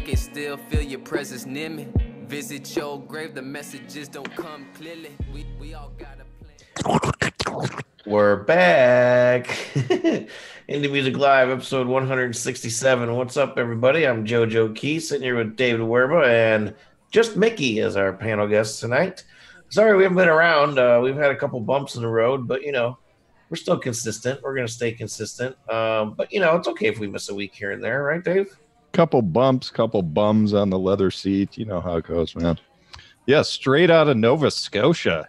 can still feel your presence near me. Visit your grave, the messages don't come clearly. We all got a plan. We're back. Indie Music Live, episode 167. What's up, everybody? I'm JoeJoeKeys, sitting here with David Werba and just Micci as our panel guest tonight. Sorry we haven't been around. We've had a couple bumps in the road, but, you know, we're still consistent. We're going to stay consistent. But, you know, it's okay if we miss a week here and there, right, Dave? Couple bumps, couple bums on the leather seat. You know how it goes, man. Yeah, straight out of Nova Scotia.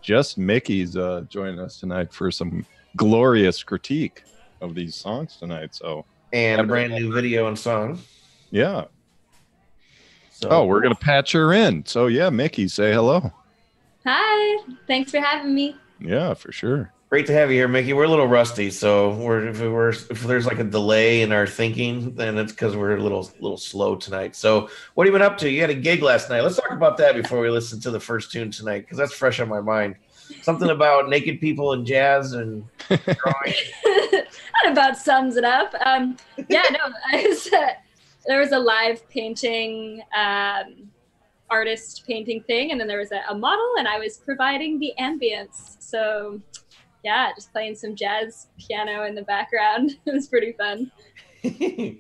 Just Mickey's joining us tonight for some glorious critique of these songs tonight. So, and a brand new video and song. Yeah. So, we're going to patch her in. So, yeah, Mickey, say hello. Hi. Thanks for having me. Yeah, for sure. Great to have you here, Micci. We're a little rusty, so if there's like a delay in our thinking, then it's because we're a little slow tonight. So, what have you been up to? You had a gig last night. Let's talk about that before we listen to the first tune tonight, because that's fresh on my mind. Something about naked people and jazz and drawing. That about sums it up. There was a live painting, artist painting thing, and then there was a model, and I was providing the ambience. So. Yeah, just playing some jazz piano in the background. It was pretty fun. Yeah.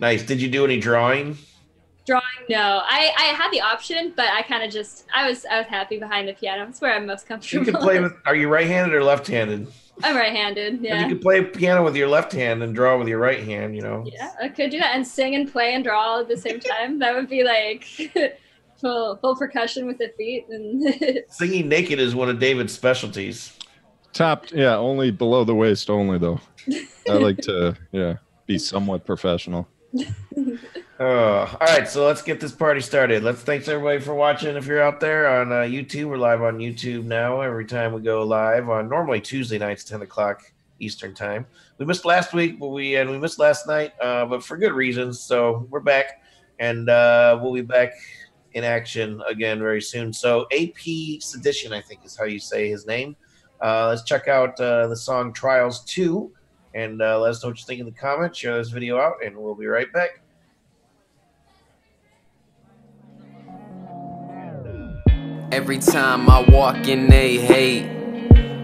Nice. Did you do any drawing? Drawing? No. I had the option, but I kind of just I was happy behind the piano. It's where I'm most comfortable. You can play with. Are you right-handed or left-handed? I'm right-handed. Yeah. You can play piano with your left hand and draw with your right hand. You know. Yeah, I could do that and sing and play and draw all at the same time. That would be like full percussion with the feet. And singing naked is one of David's specialties. Top, yeah, only below the waist only, though. I like to, be somewhat professional. All right, so let's get this party started. Thanks everybody for watching. If you're out there on YouTube, we're live on YouTube now. Every time we go live on normally Tuesday nights, 10 o'clock Eastern time. We missed last week, but we missed last night, but for good reasons. So we're back, and we'll be back in action again very soon. So AP Sedition, I think is how you say his name. Let's check out the song Trials 2 and let us know what you think in the comments. Share this video out, and we'll be right back. Every time I walk in, they hate.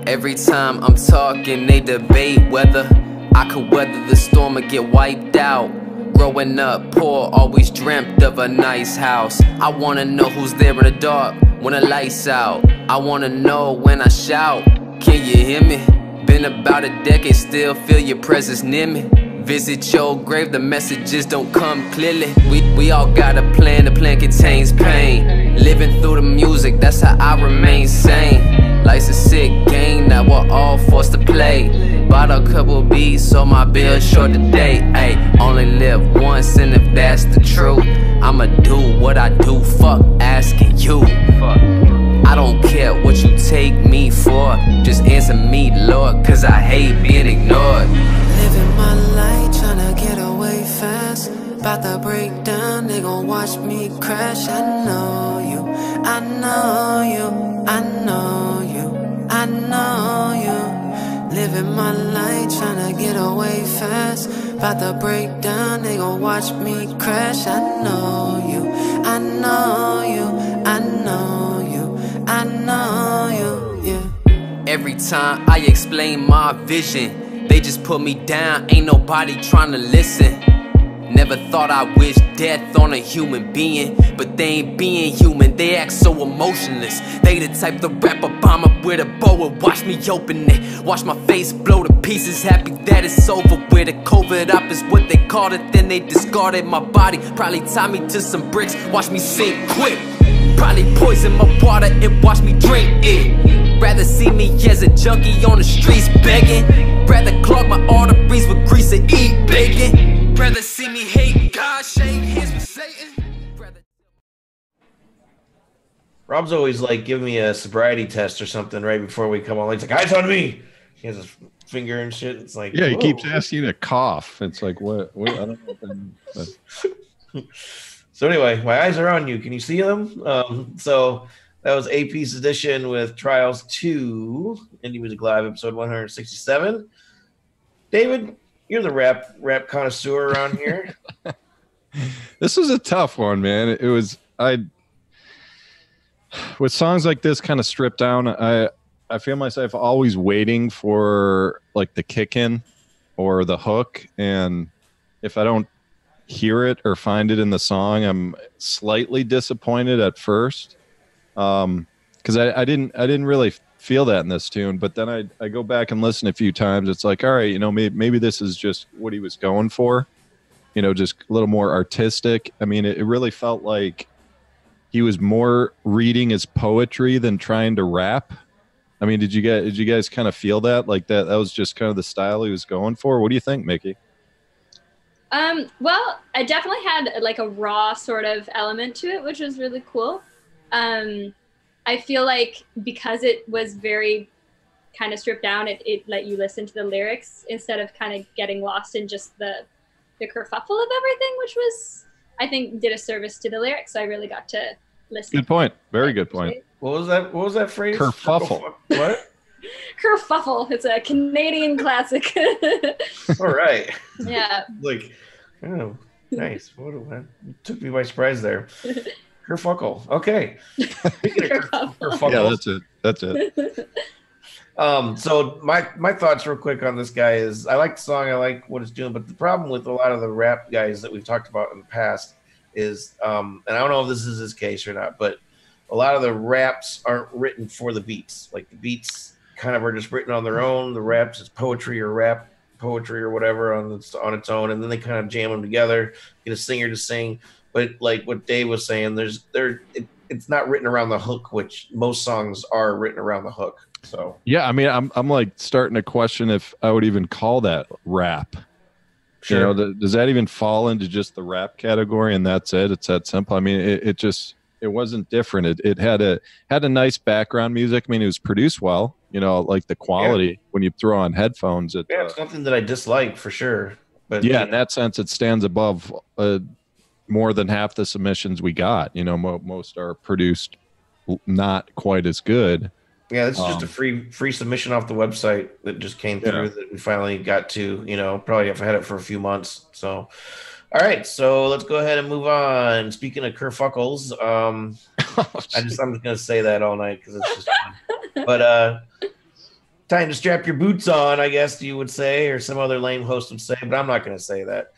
Every time I'm talking, they debate whether I could weather the storm or get wiped out. Growing up poor, always dreamt of a nice house. I wanna know who's there in the dark when the lights out. I wanna know when I shout. Can you hear me? Been about a decade, still feel your presence near me. Visit your grave, the messages don't come clearly. We all got a plan, the plan contains pain. Living through the music, that's how I remain sane. Life's a sick game that we're all forced to play. Bought a couple beats, so my bill's short today. Ayy, only live once, and if that's the truth, I'ma do what I do, fuck asking you. I don't care what you take me for. Just answer me, Lord, cause I hate being ignored. Living my life, tryna get away fast. About to break down, they gon' watch me crash. I know you, I know you, I know you, I know you. Living my life, tryna get away fast. About to break down, they gon' watch me crash. I know you, I know you, I know you, I know you, yeah. Every time I explain my vision, they just put me down, ain't nobody trying to listen. Never thought I wish death on a human being, but they ain't being human, they act so emotionless. They the type to wrap a bomb up with a bow and watch me open it. Watch my face blow to pieces, happy that it's over with. A COVID up is what they called it, then they discarded my body. Probably tied me to some bricks, watch me sink quick. Probably poison my water and watch me drink it. Rather see me as a junkie on the streets begging. Rather clog my arteries with grease and eat bacon. Rather see me hate God, shake hands with Satan. Rob's always like giving me a sobriety test or something right before we come on. He's like, eyes on me. He has his finger and shit. It's like, yeah, he whoa. keeps asking you to cough. It's like, what? I don't know. So anyway, my eyes are on you. Can you see them? So that was AP Sedition with Trials 2, Indie Music Live, episode 167. David, you're the rap connoisseur around here. This was a tough one, man. It was with songs like this kind of stripped down. I feel myself always waiting for like the kick in or the hook, and if I don't hear it or find it in the song, I'm slightly disappointed at first, because I didn't really feel that in this tune. But then I go back and listen a few times. It's like, all right, maybe this is just what he was going for, just a little more artistic. I mean, it really felt like he was more reading his poetry than trying to rap. I mean, did you guys kind of feel that? Like that was just kind of the style he was going for? What do you think, Micci? Well, I definitely had like a raw sort of element to it, which was really cool. I feel like because it was very kind of stripped down, it let you listen to the lyrics instead of kind of getting lost in just the kerfuffle of everything, which was, I think, did a service to the lyrics. So I really got to listen. Good point. Very good point. What was that phrase? Kerfuffle. What? Kerfuffle. It's a Canadian classic. All right. Yeah. Like, oh, nice. What took me by surprise there. Kerfuckle. Okay. Speaking of kerfuckle. Yeah, that's it. So my thoughts real quick on this guy is I like the song, I like what it's doing, but the problem with a lot of the rap guys that we've talked about in the past is, and I don't know if this is his case or not, but a lot of the raps aren't written for the beats. Like the beats kind of are just written on their own. The raps is poetry or rap poetry or whatever on its own, and then they kind of jam them together, get a singer to sing. But like what Dave was saying, it's not written around the hook, which most songs are written around the hook. So yeah, I mean, I'm like starting to question if I would even call that rap. Sure. Does that even fall into just the rap category? And that's it. It's that simple. I mean, it wasn't different. It had a nice background music. I mean, it was produced well. Like the quality when you throw on headphones. It's something that I dislike for sure. But yeah, in that sense, it stands above more than half the submissions we got. Most are produced not quite as good. Yeah, this is just a free submission off the website that just came through that we finally got to, probably have had it for a few months. So, all right, so let's go ahead and move on. Speaking of kerfuckles, I'm just going to say that all night because it's just fun. But time to strap your boots on, I guess you would say, or some other lame host would say, but I'm not going to say that.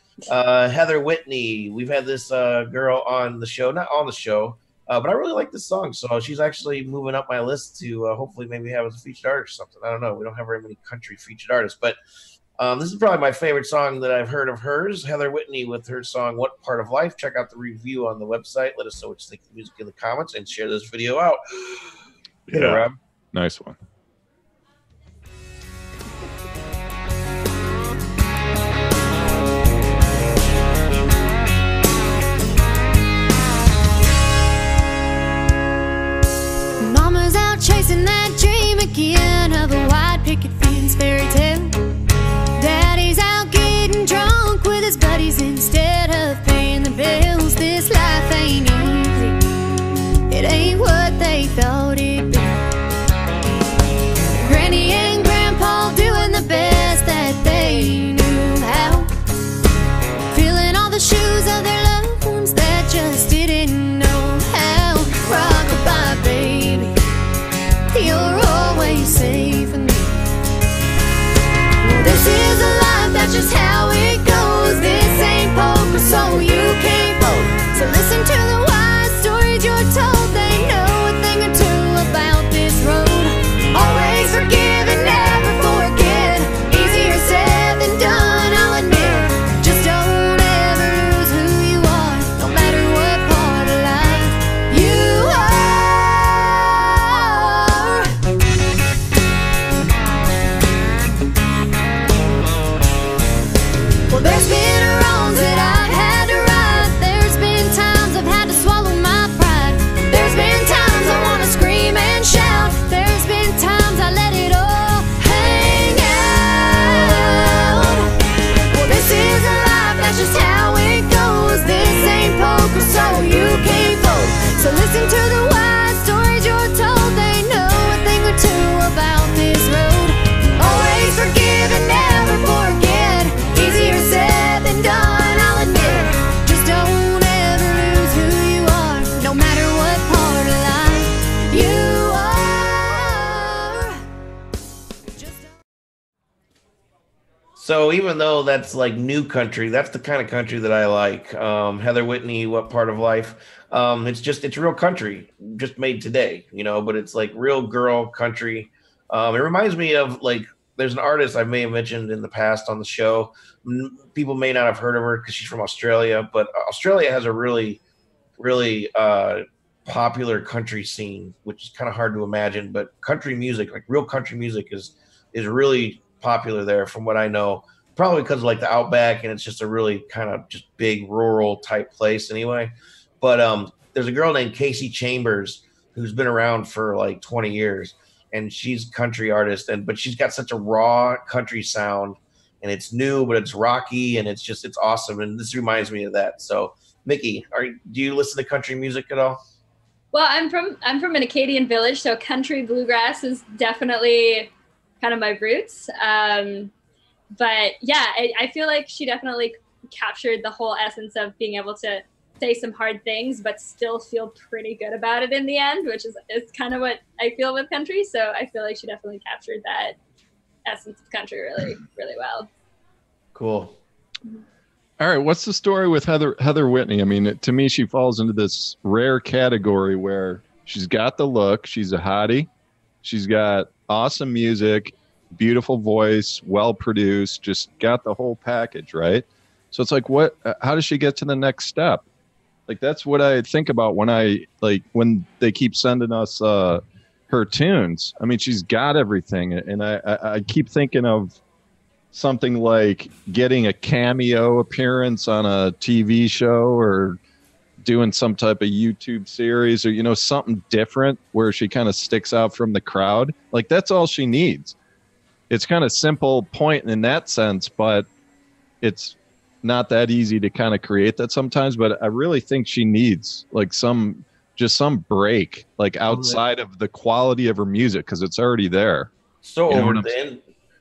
Heather Whitney, we've had this girl on the show, not on the show, but I really like this song, so she's actually moving up my list to hopefully maybe have as a featured artist or something. I don't know. We don't have very many country featured artists, but this is probably my favorite song that I've heard of hers. Heather Whitney with her song "What Part of Life." Check out the review on the website. Let us know what you think of the music in the comments, and share this video out. Yeah, Rob. Nice one. Mama's out chasing that dream again of a white picket fence fairy tale. Daddy's out getting drunk with his buddies instead of paying the bills. This life ain't easy. It ain't what they thought it'd be. So even though that's like new country, that's the kind of country that I like. Heather Whitney, What Part of Life? It's real country, just made today, you know, but it's like real girl country. It reminds me of like there's an artist I may have mentioned in the past on the show. People may not have heard of her because she's from Australia, but Australia has a really popular country scene, which is kind of hard to imagine. But country music, like real country music, is really popular there, from what I know. Probably because of like the outback, and it's just a really kind of just big rural type place anyway. But there's a girl named Casey Chambers who's been around for like 20 years, and she's a country artist, but she's got such a raw country sound, and it's new, but it's rocky, and it's awesome. And this reminds me of that. So, Micci, do you listen to country music at all? Well, I'm from an Acadian village, so country bluegrass is definitely kind of my roots. But yeah, I feel like she definitely captured the whole essence of being able to say some hard things, but still feel pretty good about it in the end, which is kind of what I feel with country. So I feel like she definitely captured that essence of country really, really well. Cool. All right, what's the story with Heather Whitney? I mean, to me, she falls into this rare category where she's got the look, she's a hottie, she's got awesome music, beautiful voice, well produced, just got the whole package, right? So it's like, how does she get to the next step? Like, that's what I think about when they keep sending us her tunes. I mean, she's got everything, and I keep thinking of something like getting a cameo appearance on a TV show, or doing some type of YouTube series, or, you know, something different where she kind of sticks out from the crowd. Like, that's all she needs. It's kind of simple point in that sense, but it's not that easy to kind of create that sometimes. But I really think she needs like some break, like outside of the quality of her music, because it's already there. So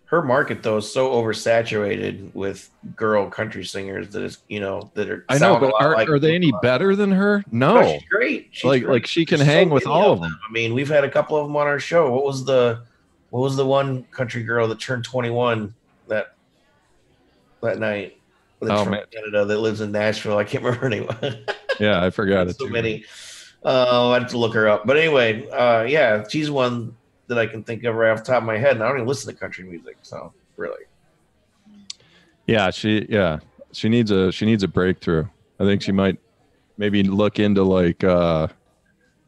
her market though is so oversaturated with girl country singers that is, you know, that are. I know, but are they any better than her? No, she's great. Like she can hang with all of them. I mean, we've had a couple of them on our show. What was the one country girl that turned 21 that night? From Canada that lives in Nashville. I can't remember her name. Yeah, I forgot it. So many. I have to look her up. But anyway, yeah, she's one that I can think of right off the top of my head, and I don't even listen to country music, so really. Yeah, she needs a breakthrough. I think she might maybe look into like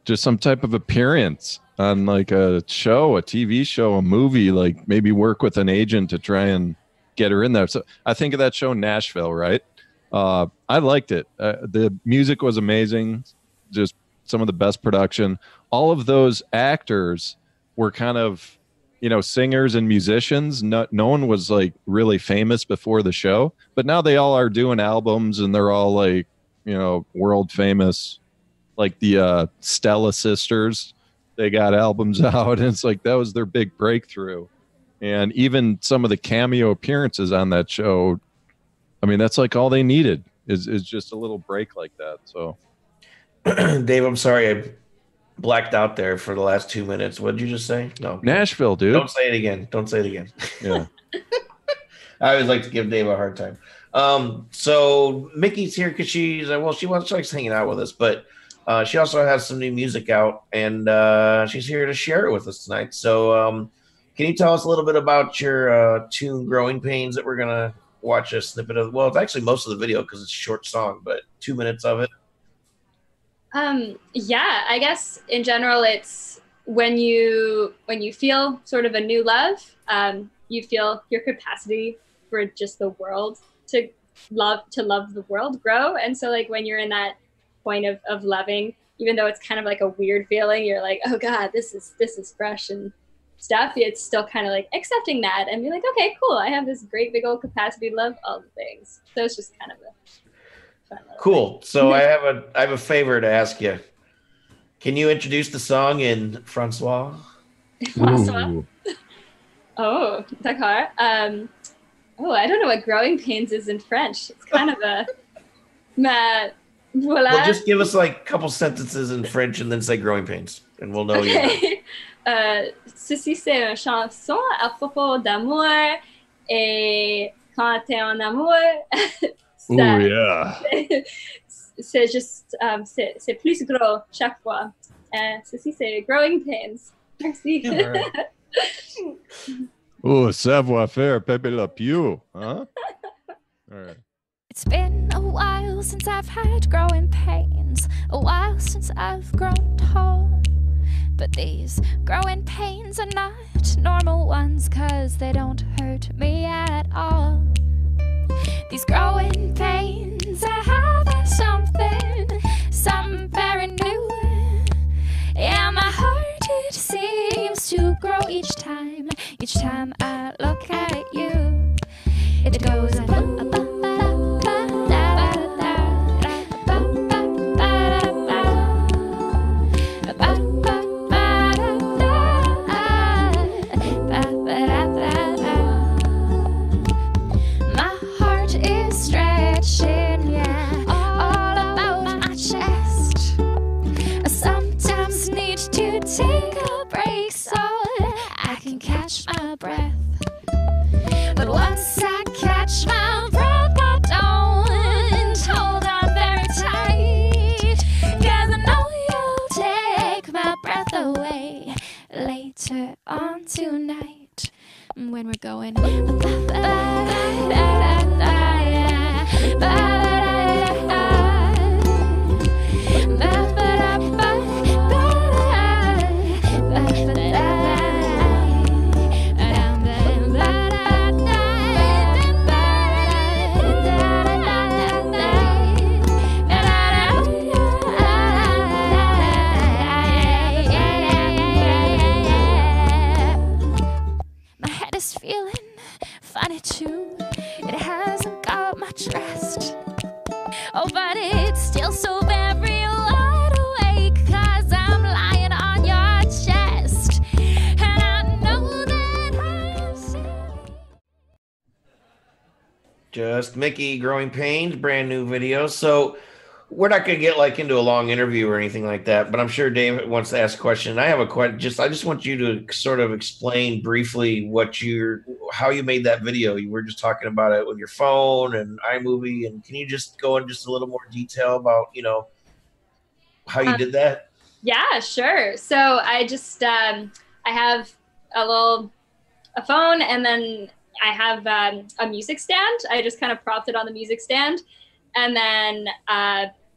just some type of appearance on like a show, a TV show, a movie, like maybe work with an agent to try and get her in there. So I think of that show Nashville, right? I liked it. The music was amazing, just some of the best production. All of those actors were kind of, you know, singers and musicians. No one was like really famous before the show, but now they all are doing albums, and they're all like, you know, world famous. Like the Stella sisters, they got albums out, and it's like that was their big breakthrough. And even some of the cameo appearances on that show, I mean, that's like all they needed is just a little break like that. So, Dave, I'm sorry I blacked out there for the last 2 minutes. What did you just say? No, Nashville, dude. Don't say it again. Yeah. I always like to give Dave a hard time. So Mickey's here because she likes hanging out with us, but she also has some new music out, and she's here to share it with us tonight. So can you tell us a little bit about your tune Growing Pains that we're going to watch a snippet of? Well, it's actually most of the video because it's a short song, but 2 minutes of it. Yeah, I guess in general, it's when you feel sort of a new love, you feel your capacity for just the world to love the world grow. And so like when you're in that point of loving, even though it's kind of like a weird feeling, you're like, oh God, this is fresh and stuff. It's still kind of like accepting that and be like, okay, cool. I have this great big old capacity to love all the things. So it's just kind of a cool. So I have a favor to ask you. Can you introduce the song in Francois? Francois? Oh, d'accord. I don't know what growing pains is in French. It's kind of a voilà. Well, just give us like a couple sentences in French and then say growing pains, and we'll know you. Ceci c'est une chanson à propos d'amour et quand t'es en amour, Oh yeah. c'est juste, c'est plus gros chaque fois. Ceci, c'est Growing Pains. Merci. Oh, savoir-faire, Pepe Le Pew, huh? All right. It's been a while since I've had growing pains, a while since I've grown tall. But these growing pains are not normal ones, 'cause they don't hurt me at all. These growing pains, I have something very new. Yeah, my heart, it seems to grow each time I look at you. It goes my heart is stretching, yeah, all about my chest. I sometimes need to take a break so I can catch my breath. But once I catch my breath, I don't hold on very tight, 'cause I know you'll take my breath away later on tonight, when we're going my head is feeling funny too. It hasn't got much rest. Oh, but it's still so very wide awake, 'cause I'm lying on your chest, and I know that I'm silly. Just Micci, Growing Pains, brand new video. So we're not going to get like into a long interview or anything like that, but I'm sure Dave wants to ask a question. I have a question. I just want you to sort of explain briefly how you made that video. You were just talking about it with your phone and iMovie, and can you just go in just a little more detail about, how you did that? Yeah, sure. So I just, I have a phone, and then I have a music stand. I just kind of propped it on the music stand. And then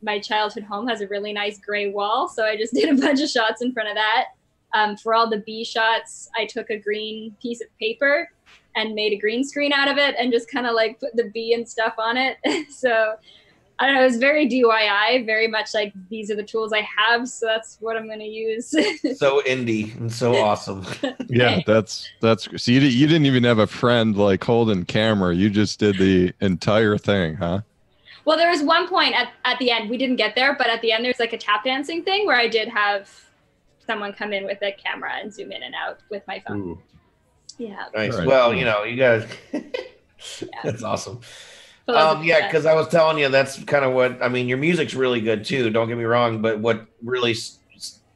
my childhood home has a really nice gray wall, so I just did a bunch of shots in front of that. For all the bee shots, I took a green piece of paper and made a green screen out of it and just kind of like put the bee and stuff on it. So I don't know, it was very DIY, very much like these are the tools I have, so that's what I'm going to use. So indie and so awesome. Yeah, that's so you didn't even have a friend like holding camera. You just did the entire thing, huh? Well, there was one point at the end, we didn't get there, but at the end there's like a tap dancing thing where I did have someone come in with a camera and zoom in and out with my phone. Ooh. Yeah. Nice. Right. Well, you guys, that's awesome. Yeah, because I was telling you, that's kind of what, I mean, your music's really good too, don't get me wrong, but what really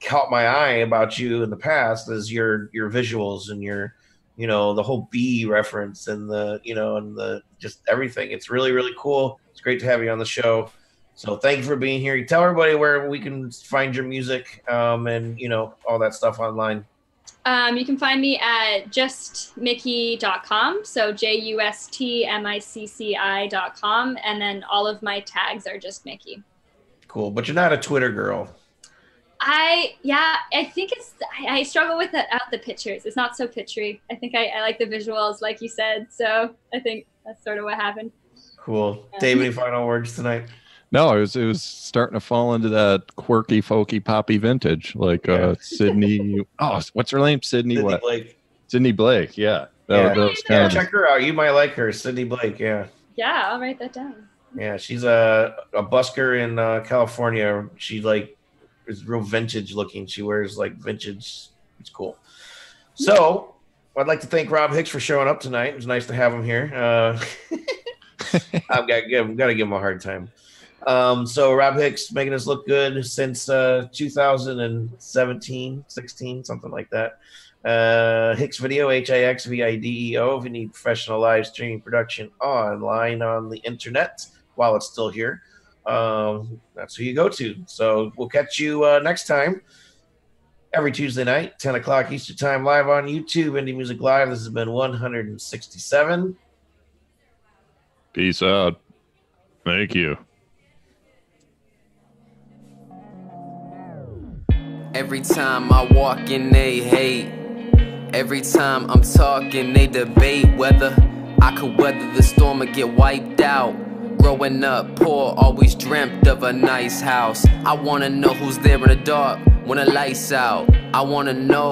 caught my eye about you in the past is your visuals and your, the whole bee reference and the just everything. It's really, really cool. It's great to have you on the show. So thank you for being here. You tell everybody where we can find your music and, all that stuff online. You can find me at justmicci.com. So JUSTMICCI.com. And then all of my tags are just Micci. Cool. But you're not a Twitter girl. I think I struggle with the pictures. It's not so pictury. I think I like the visuals, like you said. So I think that's sort of what happened. Cool. Dave, any final words tonight? No, it was starting to fall into that quirky, folky, poppy vintage, like Sydney. Oh, what's her name? Sydney what? Blake. Sydney Blake. Yeah. That was kind of check her out. You might like her, Sydney Blake. Yeah. Yeah, I'll write that down. Yeah, she's a busker in California. She is real vintage looking. She wears like vintage. It's cool. So I'd like to thank Rob Hicks for showing up tonight. It was nice to have him here. I've got to give him a hard time. So Rob Hicks making us look good since 2017, 16, something like that. Hixvideo, Hixvideo, if you need professional live streaming production online on the internet while it's still here. That's who you go to. So we'll catch you next time. Every Tuesday night, 10 o'clock Eastern Time, live on YouTube, Indie Music Live. This has been 167. Peace out. Thank you. Every time I walk in, they hate. Every time I'm talking, they debate whether I could weather the storm or get wiped out. Growing up poor, always dreamt of a nice house. I wanna know who's there in the dark when the lights out. I wanna know